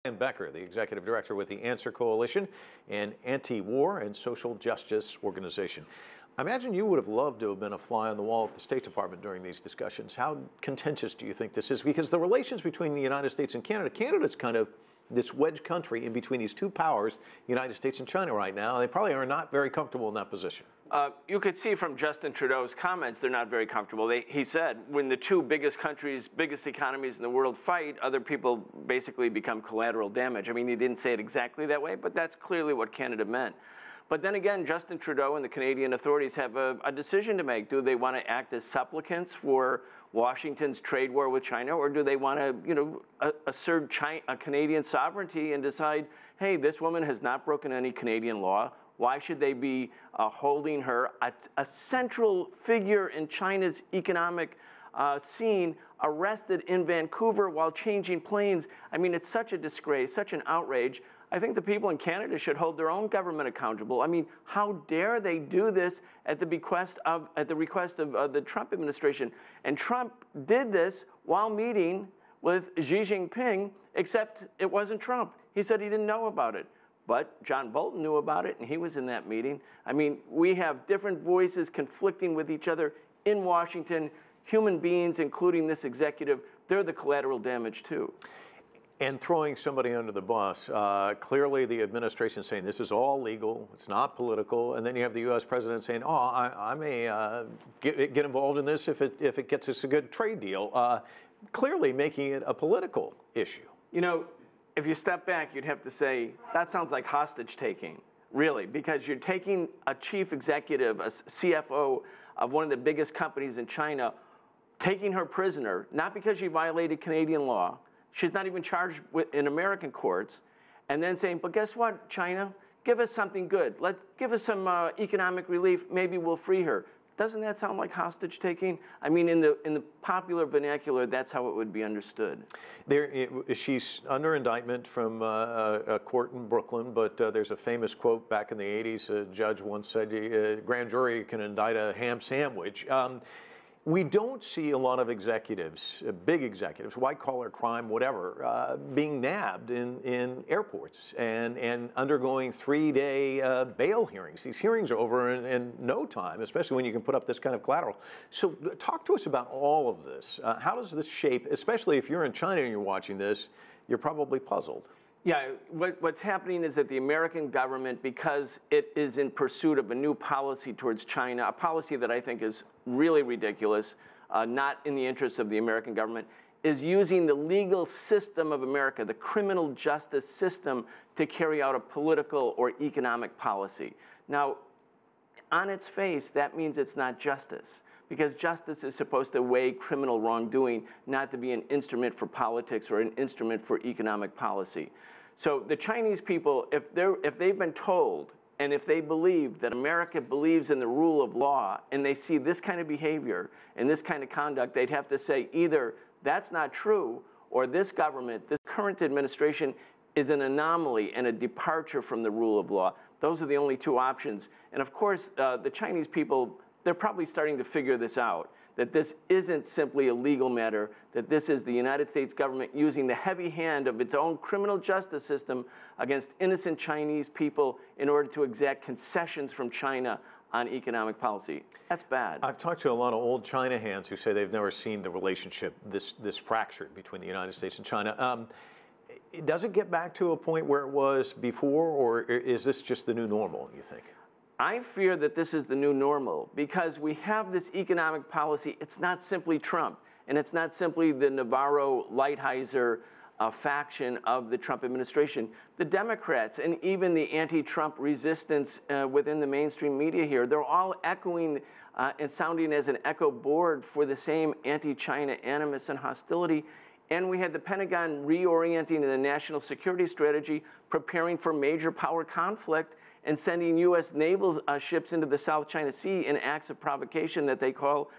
Brian Becker, the executive director with the Answer Coalition, an anti-war and social justice organization. I imagine you would have loved to have been a fly on the wall at the State Department during these discussions. How contentious do you think this is? Because the relations between the United States and Canada, Canada's kind of this wedge country in between these two powers, the United States and China right now. They probably are not very comfortable in that position. You could see from Justin Trudeau's comments, they're not very comfortable. He said when the two biggest countries, biggest economies in the world fight, other people basically become collateral damage. I mean, he didn't say it exactly that way, but that's clearly what Canada meant. But then again, Justin Trudeau and the Canadian authorities have a decision to make. Do they want to act as supplicants for Washington's trade war with China, or do they want to, assert Canadian sovereignty and decide, hey, this woman has not broken any Canadian law. Why should they be holding her, a central figure in China's economic scene, arrested in Vancouver while changing planes? I mean, it's such a disgrace, such an outrage. I think the people in Canada should hold their own government accountable. I mean, how dare they do this at the request of the Trump administration? And Trump did this while meeting with Xi Jinping, except it wasn't Trump. He said he didn't know about it. But John Bolton knew about it, and he was in that meeting. I mean, we have different voices conflicting with each other in Washington. Human beings, including this executive, they're the collateral damage too. And throwing somebody under the bus, clearly the administration saying this is all legal, it's not political, and then you have the U.S. president saying, oh, I may get involved in this if it gets us a good trade deal, clearly making it a political issue. You know, if you step back, you'd have to say, that sounds like hostage taking, really, because you're taking a chief executive, a CFO of one of the biggest companies in China, taking her prisoner, not because she violated Canadian law, she's not even charged in American courts, and then saying, but guess what, China? Give us something good. Give us some economic relief. Maybe we'll free her. Doesn't that sound like hostage taking? I mean, in the popular vernacular, that's how it would be understood. She's under indictment from a court in Brooklyn, but there's a famous quote back in the 80s. A judge once said, a grand jury can indict a ham sandwich. We don't see a lot of executives, big executives, white-collar crime, whatever, being nabbed in airports and undergoing 3-day bail hearings. These hearings are over in no time, especially when you can put up this kind of collateral. So talk to us about all of this. How does this shape, especially if you're in China and you're watching this, you're probably puzzled. Yeah, what's happening is that the American government, because it is in pursuit of a new policy towards China, a policy that I think is really ridiculous, not in the interests of the American government, is using the legal system of America, the criminal justice system, to carry out a political or economic policy. Now, on its face, that means it's not justice, because justice is supposed to weigh criminal wrongdoing, not to be an instrument for politics or an instrument for economic policy. So the Chinese people, if they've been told, and if they believe that America believes in the rule of law, and they see this kind of behavior and this kind of conduct, they'd have to say either that's not true, or this government, this current administration, is an anomaly and a departure from the rule of law. Those are the only two options. And of course, the Chinese people, they're probably starting to figure this out, that this isn't simply a legal matter, that this is the United States government using the heavy hand of its own criminal justice system against innocent Chinese people in order to exact concessions from China on economic policy. That's bad. I've talked to a lot of old China hands who say they've never seen the relationship this fractured between the United States and China. Does it get back to a point where it was before, or is this just the new normal, you think? I fear that this is the new normal, because we have this economic policy. It's not simply Trump, and it's not simply the Navarro-Lighthizer faction of the Trump administration. The Democrats and even the anti-Trump resistance within the mainstream media here, they're all echoing and sounding as an echo board for the same anti-China animus and hostility. And we had the Pentagon reorienting the national security strategy, preparing for major power conflict, and sending U.S. naval ships into the South China Sea in acts of provocation that they call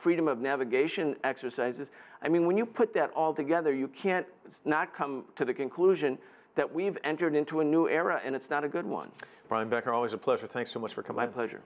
freedom of navigation exercises. I mean, when you put that all together, you can't not come to the conclusion that we've entered into a new era, and it's not a good one. Brian Becker, always a pleasure. Thanks so much for coming. My pleasure.